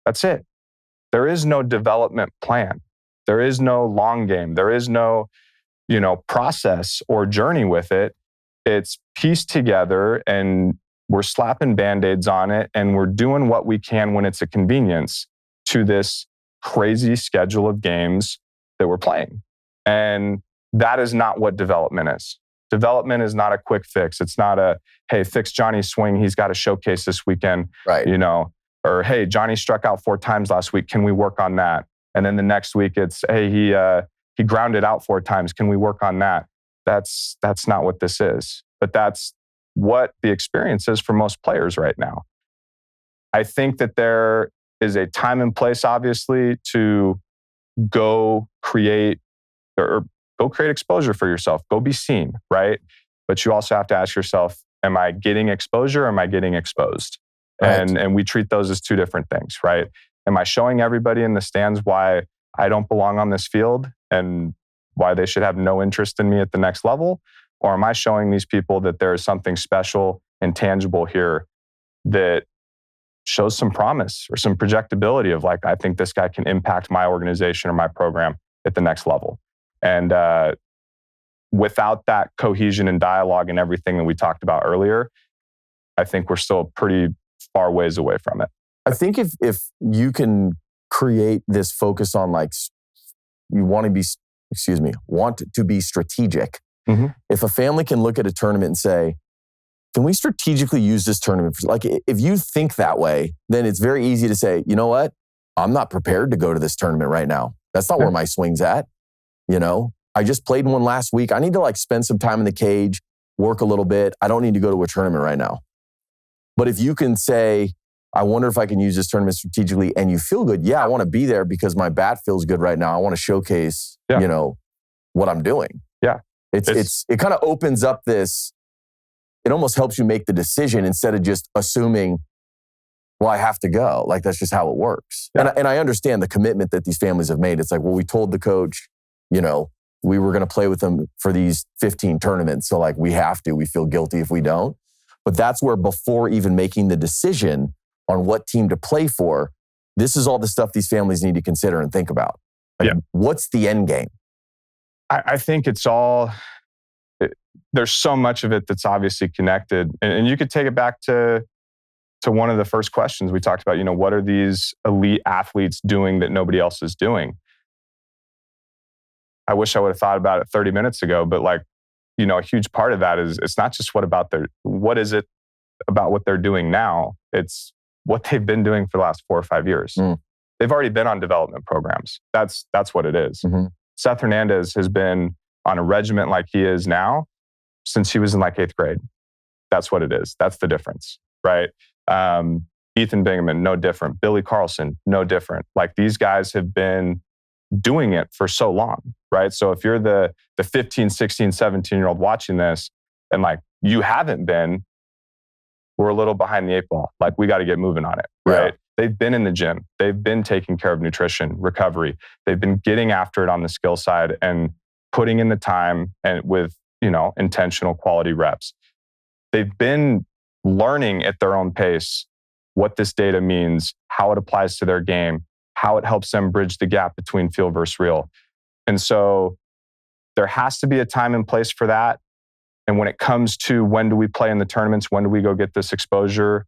Speaker 1: That's it. There is no development plan. There is no long game. There is no, process or journey with it. It's pieced together and we're slapping Band-Aids on it and we're doing what we can when it's a convenience to this crazy schedule of games that we're playing. And that is not what development is. Development is not a quick fix. It's not a, hey, fix Johnny's swing. He's got a showcase this weekend.
Speaker 2: Right.
Speaker 1: Or, hey, Johnny struck out 4 times last week. Can we work on that? And then the next week it's, hey, he grounded out 4 times. Can we work on that? That's not what this is. But that's what the experience is for most players right now. I think that there is a time and place, obviously, to go create exposure for yourself. Go be seen, right? But you also have to ask yourself, am I getting exposure or am I getting exposed? Right. And we treat those as 2 different things, right? Am I showing everybody in the stands why I don't belong on this field and why they should have no interest in me at the next level? Or am I showing these people that there is something special and tangible here that shows some promise or some projectability of like, I think this guy can impact my organization or my program at the next level. And without that cohesion and dialogue and everything that we talked about earlier, I think we're still pretty far ways away from it.
Speaker 2: I think if you can create this focus on like, you want to be strategic. Mm-hmm. If a family can look at a tournament and say, can we strategically use this tournament? Like if you think that way, then it's very easy to say, you know what? I'm not prepared to go to this tournament right now. That's not where my swing's at. I just played one last week. I need to like spend some time in the cage, work a little bit. I don't need to go to a tournament right now. But if you can say, I wonder if I can use this tournament strategically and you feel good. Yeah, I want to be there because my bat feels good right now. I want to showcase, what I'm doing.
Speaker 1: Yeah.
Speaker 2: It kind of opens up this, it almost helps you make the decision instead of just assuming, well, I have to go. Like, that's just how it works. Yeah. And I understand the commitment that these families have made. It's like, well, we told the coach, we were going to play with them for these 15 tournaments. So like, we have to, we feel guilty if we don't. But that's where before even making the decision on what team to play for, this is all the stuff these families need to consider and think about. Like, what's the end game?
Speaker 1: I think there's so much of it that's obviously connected. And you could take it back to one of the first questions we talked about, what are these elite athletes doing that nobody else is doing? I wish I would have thought about it 30 minutes ago, but like, a huge part of that is it's not just what is it about what they're doing now? It's what they've been doing for the last 4 or 5 years. Mm. They've already been on development programs. That's what it is. Mm-hmm. Seth Hernandez has been on a regiment like he is now since he was in like 8th grade. That's what it is. That's the difference, right? Ethan Bingaman, no different. Billy Carlson, no different. Like these guys have been doing it for so long, right? So if you're the 15, 16, 17-year-old watching this and like you haven't been, we're a little behind the 8 ball. Like we got to get moving on it, right? they've been in the gym. They've been taking care of nutrition, recovery. They've been getting after it on the skill side and putting in the time and with, intentional quality reps. They've been learning at their own pace what this data means, how it applies to their game, how it helps them bridge the gap between field versus real. And so there has to be a time and place for that. And when it comes to when do we play in the tournaments, when do we go get this exposure,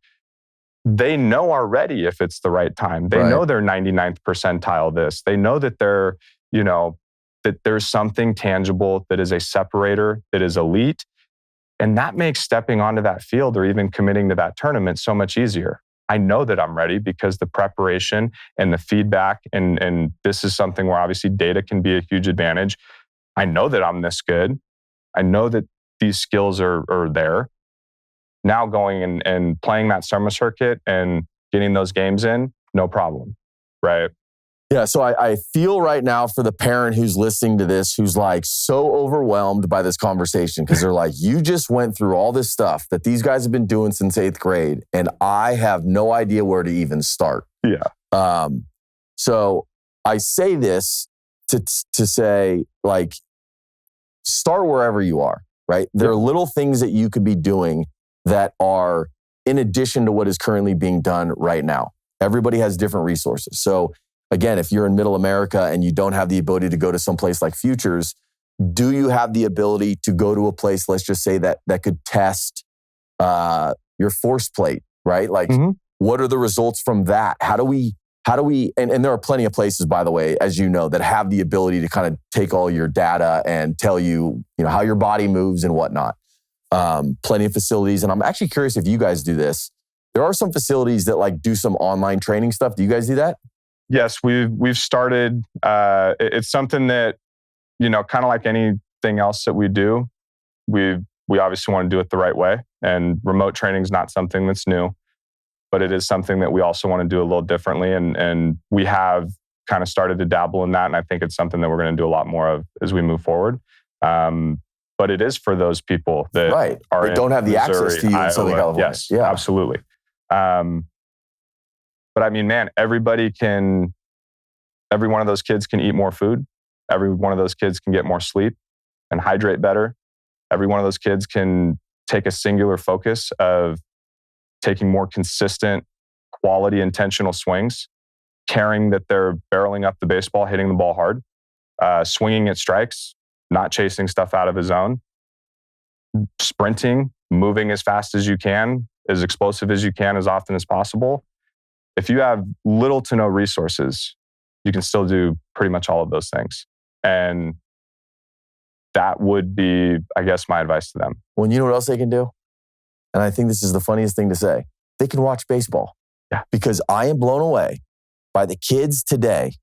Speaker 1: they know already if it's the right time. They know they're 99th percentile this. They know that they're, that there's something tangible that is a separator, that is elite. And that makes stepping onto that field or even committing to that tournament so much easier. I know that I'm ready because the preparation and the feedback, and this is something where obviously data can be a huge advantage. I know that I'm this good. I know that these skills are there. Now going and playing that summer circuit and getting those games in, no problem, right?
Speaker 2: Yeah, so I feel right now for the parent who's listening to this, who's like so overwhelmed by this conversation because they're like, you just went through all this stuff that these guys have been doing since 8th grade, and I have no idea where to even start.
Speaker 1: Yeah.
Speaker 2: So I say this to say, like, start wherever you are, right? There are little things that you could be doing that are in addition to what is currently being done right now. Everybody has different resources. So again, if you're in middle America and you don't have the ability to go to some place like Futures, do you have the ability to go to a place, let's just say that could test your force plate, right? Like, what are the results from that? How do we, and there are plenty of places, by the way, as you know, that have the ability to kind of take all your data and tell you, how your body moves and whatnot. Plenty of facilities. And I'm actually curious if you guys do this. There are some facilities that like do some online training stuff. Do you guys do that?
Speaker 1: Yes, we've started. It's something that, kind of like anything else that we do, we obviously want to do it the right way. And remote training is not something that's new, but it is something that we also want to do a little differently. And we have kind of started to dabble in that. And I think it's something that we're going to do a lot more of as we move forward. But it is for those people that are
Speaker 2: they don't have the
Speaker 1: Missouri,
Speaker 2: access to you in Southern California.
Speaker 1: Yes, yeah, absolutely. But I mean, man, every one of those kids can eat more food. Every one of those kids can get more sleep and hydrate better. Every one of those kids can take a singular focus of taking more consistent, quality, intentional swings, caring that they're barreling up the baseball, hitting the ball hard, swinging at strikes, not chasing stuff out of his zone, sprinting, moving as fast as you can, as explosive as you can, as often as possible. If you have little to no resources, you can still do pretty much all of those things. And that would be, I guess, my advice to them.
Speaker 2: Well, you know what else they can do? And I think this is the funniest thing to say. They can watch baseball.
Speaker 1: Yeah.
Speaker 2: Because I am blown away by the kids today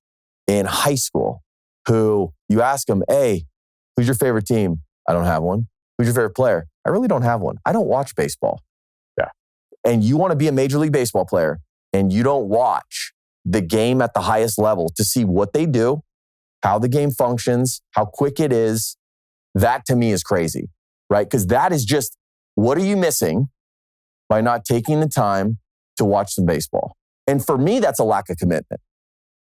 Speaker 2: in high school who you ask them, hey, who's your favorite team? I don't have one. Who's your favorite player? I really don't have one. I don't watch baseball.
Speaker 1: Yeah.
Speaker 2: And you want to be a Major League Baseball player and you don't watch the game at the highest level to see what they do, how the game functions, how quick it is. That to me is crazy, right? Because that is just, what are you missing by not taking the time to watch some baseball? And for me, that's a lack of commitment,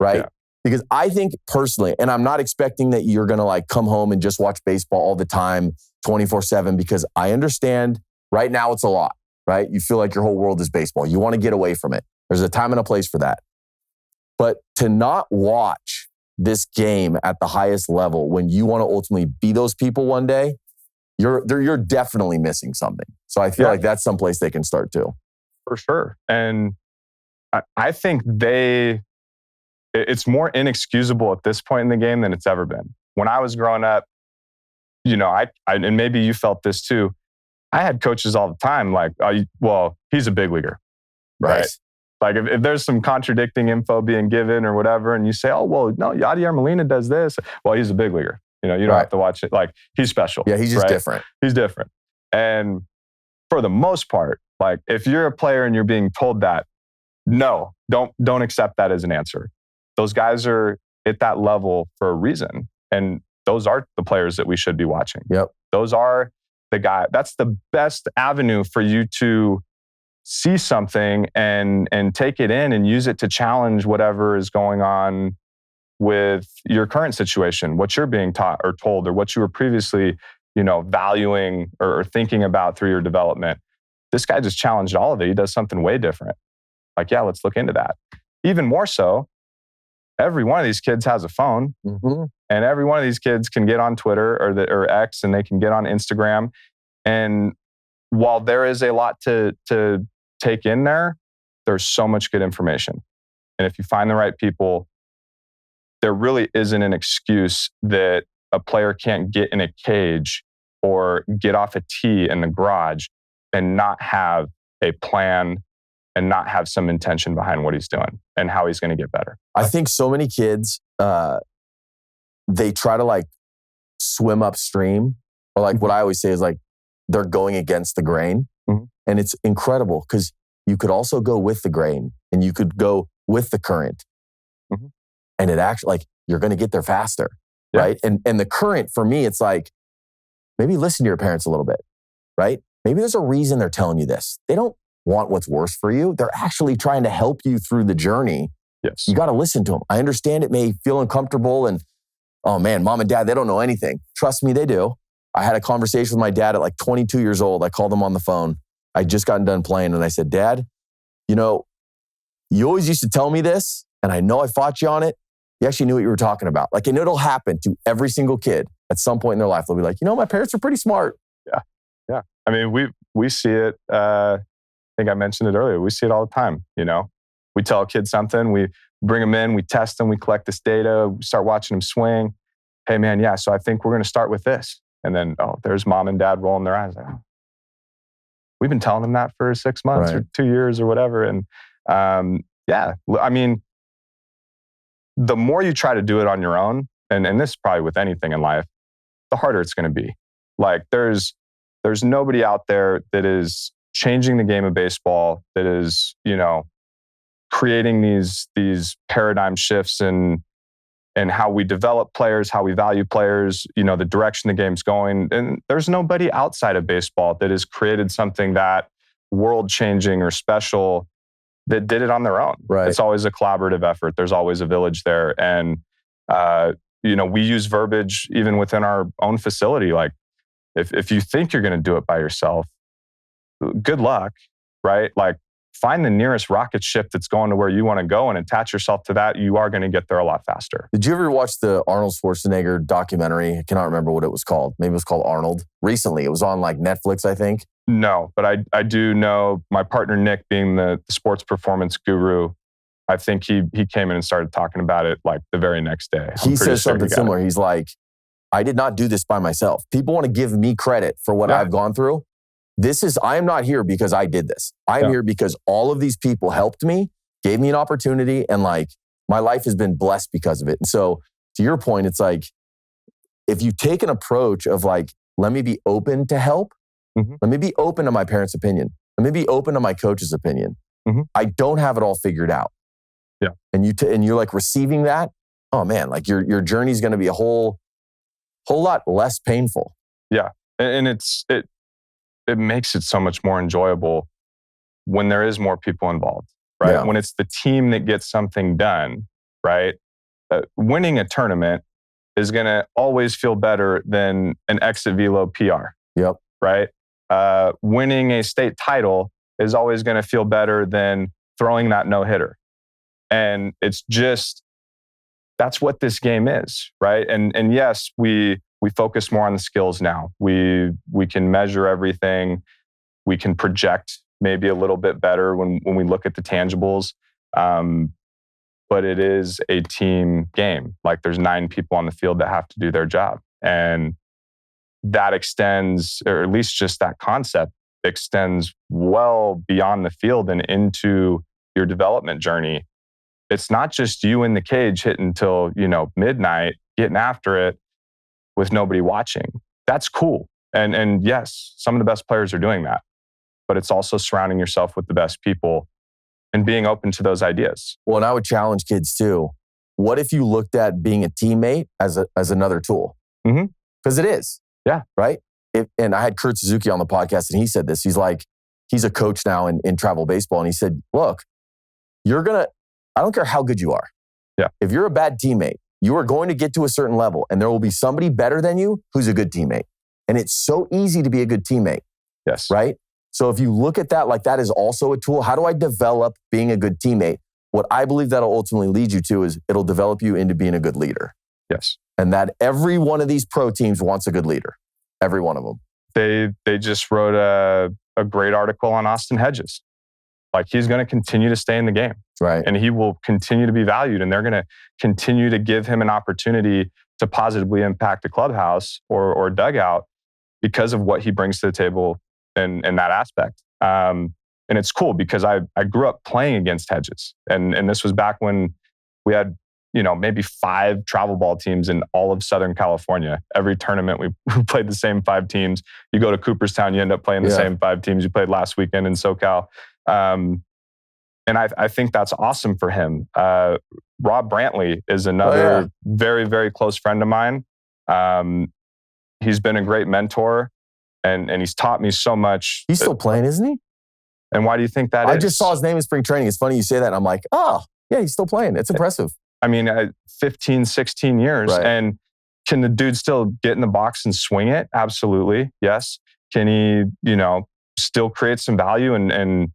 Speaker 2: right?
Speaker 1: Yeah.
Speaker 2: Because I think personally, and I'm not expecting that you're going to like come home and just watch baseball all the time, 24/7, because I understand right now it's a lot, right? You feel like your whole world is baseball. You want to get away from it. There's a time and a place for that. But to not watch this game at the highest level when you want to ultimately be those people one day, you're definitely missing something. So I feel like that's someplace they can start too.
Speaker 1: For sure. And I think it's more inexcusable at this point in the game than it's ever been. When I was growing up, and maybe you felt this too, I had coaches all the time like, well, he's a big leaguer. Right? Like if there's some contradicting info being given or whatever, and you say, oh, well, no, Yadier Molina does this. Well, he's a big leaguer. You don't have to watch it. Like he's special.
Speaker 2: Yeah, he's just different.
Speaker 1: He's different. And for the most part, like if you're a player and you're being told that, no, don't accept that as an answer. Those guys are at that level for a reason. And those are the players that we should be watching.
Speaker 2: Yep.
Speaker 1: Those are the guy. That's the best avenue for you to see something and take it in and use it to challenge whatever is going on with your current situation, what you're being taught or told, or what you were previously, valuing or thinking about through your development. This guy just challenged all of it. He does something way different. Like, yeah, let's look into that. Even more so, every one of these kids has a phone, and every one of these kids can get on Twitter or X, and they can get on Instagram. And while there is a lot to take in there, there's so much good information. And if you find the right people, there really isn't an excuse that a player can't get in a cage or get off a tee in the garage and not have a plan and not have some intention behind what he's doing and how he's going to get better.
Speaker 2: I think so many kids, they try to swim upstream, or what I always say is they're going against the grain. And it's incredible because you could also go with the grain and you could go with the current. And it actually, you're going to get there faster, right? And the current, for me, it's maybe listen to your parents a little bit, right? Maybe there's a reason they're telling you this. They don't want what's worse for you. They're actually trying to help you through the journey.
Speaker 1: Yes.
Speaker 2: You got to listen to them. I understand it may feel uncomfortable and, oh man, mom and dad, they don't know anything. Trust me, they do. I had a conversation with my dad at 22 years old. I called him on the phone. I'd just gotten done playing and I said, Dad, you always used to tell me this and I know I fought you on it. You actually knew what you were talking about. And it'll happen to every single kid at some point in their life. They'll be like, my parents are pretty smart.
Speaker 1: Yeah. Yeah. I mean, we see it. I think I mentioned it earlier. We see it all the time. We tell a kid something, we bring them in, we test them, we collect this data, we start watching them swing. Hey man, yeah, so I think we're going to start with this. And then, there's mom and dad rolling their eyes. We've been telling them that for 6 months or 2 years or whatever. And yeah, I mean, the more you try to do it on your own, and this is probably with anything in life, the harder it's going to be. There's nobody out there that is changing the game of baseball, that is, creating these paradigm shifts in how we develop players, how we value players, the direction the game's going. And there's nobody outside of baseball that has created something that world-changing or special that did it on their own.
Speaker 2: Right.
Speaker 1: It's always a collaborative effort. There's always a village there. And, we use verbiage even within our own facility. If you think you're going to do it by yourself, good luck, right? Find the nearest rocket ship that's going to where you want to go and attach yourself to that. You are going to get there a lot faster.
Speaker 2: Did you ever watch the Arnold Schwarzenegger documentary? I cannot remember what it was called. Maybe it was called Arnold. Recently, it was on Netflix, I think.
Speaker 1: No, but I do know my partner, Nick, being the sports performance guru, I think he came in and started talking about it the very next day.
Speaker 2: He says something similar. He's like, I did not do this by myself. People want to give me credit for what I've gone through. I am not here because I did this. I am here because all of these people helped me, gave me an opportunity, and my life has been blessed because of it. And so to your point, it's if you take an approach of let me be open to help, let me be open to my parents' opinion, let me be open to my coach's opinion. I don't have it all figured out.
Speaker 1: Yeah.
Speaker 2: And you're receiving that, oh man, your journey is going to be a whole lot less painful.
Speaker 1: Yeah. And it makes it so much more enjoyable when there is more people involved, right?
Speaker 2: Yeah.
Speaker 1: When it's the team that gets something done, right? Winning a tournament is going to always feel better than an exit velo PR.
Speaker 2: Yep.
Speaker 1: Right? Winning a state title is always going to feel better than throwing that no-hitter. And it's just, that's what this game is, right? And yes, we focus more on the skills now. We can measure everything. We can project maybe a little bit better when we look at the tangibles. But it is a team game. There's 9 people on the field that have to do their job. And that extends, or at least just that concept extends well beyond the field and into your development journey. It's not just you in the cage hitting till, midnight, getting after it with nobody watching. That's cool. And yes, some of the best players are doing that. But it's also surrounding yourself with the best people and being open to those ideas.
Speaker 2: Well, and I would challenge kids too. What if you looked at being a teammate as another tool? Because it is.
Speaker 1: Yeah.
Speaker 2: Right? And I had Kurt Suzuki on the podcast and he said this. He's like, he's a coach now in travel baseball. And he said, look, I don't care how good you are.
Speaker 1: Yeah.
Speaker 2: If you're a bad teammate, you are going to get to a certain level and there will be somebody better than you who's a good teammate. And it's so easy to be a good teammate.
Speaker 1: Yes.
Speaker 2: Right? So if you look at that, like that is also a tool. How do I develop being a good teammate? What I believe that'll ultimately lead you to is it'll develop you into being a good leader.
Speaker 1: Yes.
Speaker 2: And that every one of these pro teams wants a good leader. Every one of them.
Speaker 1: They just wrote a great article on Austin Hedges. Like he's going to continue to stay in the game.
Speaker 2: Right.
Speaker 1: And he will continue to be valued. And they're going to continue to give him an opportunity to positively impact a clubhouse or dugout because of what he brings to the table in that aspect. And it's cool because I grew up playing against Hedges. And this was back when we had, maybe 5 travel ball teams in all of Southern California. Every tournament, we played the same 5 teams. You go to Cooperstown, you end up playing the same 5 teams you played last weekend in SoCal. And I think that's awesome for him. Rob Brantley is another very, very close friend of mine. He's been a great mentor and he's taught me so much.
Speaker 2: He's still playing, isn't he?
Speaker 1: And why do you think that is?
Speaker 2: I just saw his name in spring training. It's funny you say that. And I'm like, oh, yeah, he's still playing. It's impressive.
Speaker 1: I mean, 15, 16 years.
Speaker 2: Right.
Speaker 1: And can the dude still get in the box and swing it? Absolutely. Yes. Can he, still create some value and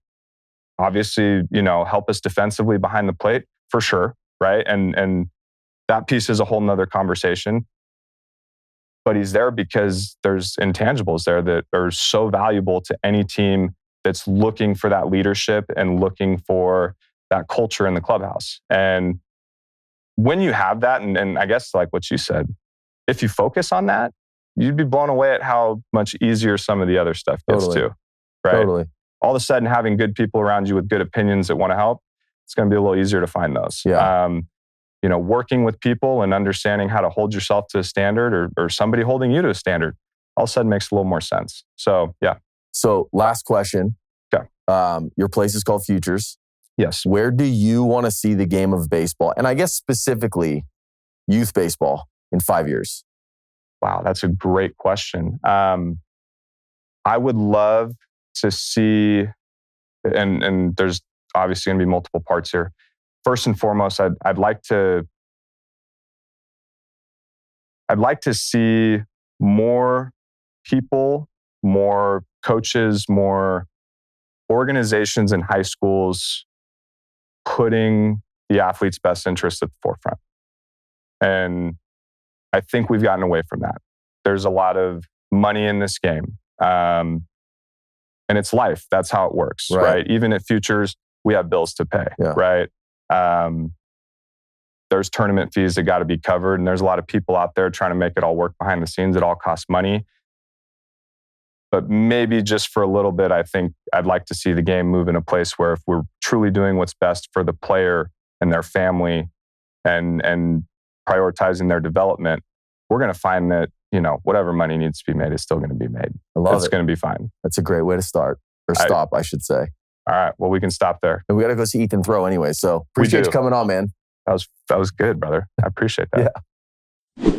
Speaker 1: obviously, help us defensively behind the plate? For sure. Right. And that piece is a whole nother conversation. But he's there because there's intangibles there that are so valuable to any team that's looking for that leadership and looking for that culture in the clubhouse. And when you have that, and I guess like what you said, if you focus on that, you'd be blown away at how much easier some of the other stuff gets too. Right?
Speaker 2: Totally.
Speaker 1: All of a sudden, having good people around you with good opinions that want to help, it's going to be a little easier to find those.
Speaker 2: Yeah.
Speaker 1: Working with people and understanding how to hold yourself to a standard or somebody holding you to a standard, all of a sudden makes a little more sense. So, yeah.
Speaker 2: So last question.
Speaker 1: Okay.
Speaker 2: Your place is called Futures.
Speaker 1: Yes.
Speaker 2: Where do you want to see the game of baseball? And I guess specifically youth baseball in 5 years?
Speaker 1: Wow, that's a great question. I would love to see, and there's obviously going to be multiple parts here. First and foremost, I'd like to see more people, more coaches, more organizations in high schools putting the athlete's best interest at the forefront. And I think we've gotten away from that. There's a lot of money in this game. And it's life. That's how it works, right? Even at Futures, we have bills to pay, right? There's tournament fees that got to be covered. And there's a lot of people out there trying to make it all work behind the scenes. It all costs money. But maybe just for a little bit, I think I'd like to see the game move in a place where if we're truly doing what's best for the player and their family and prioritizing their development, we're going to find that, whatever money needs to be made is still going to be made.
Speaker 2: I love it.
Speaker 1: It's going to be fine.
Speaker 2: That's a great way to start. Or stop, I should say.
Speaker 1: All right. Well, we can stop there.
Speaker 2: And we got to go see Ethan throw anyway. So appreciate you coming on, man.
Speaker 1: That was good, brother. I appreciate that.
Speaker 2: Yeah.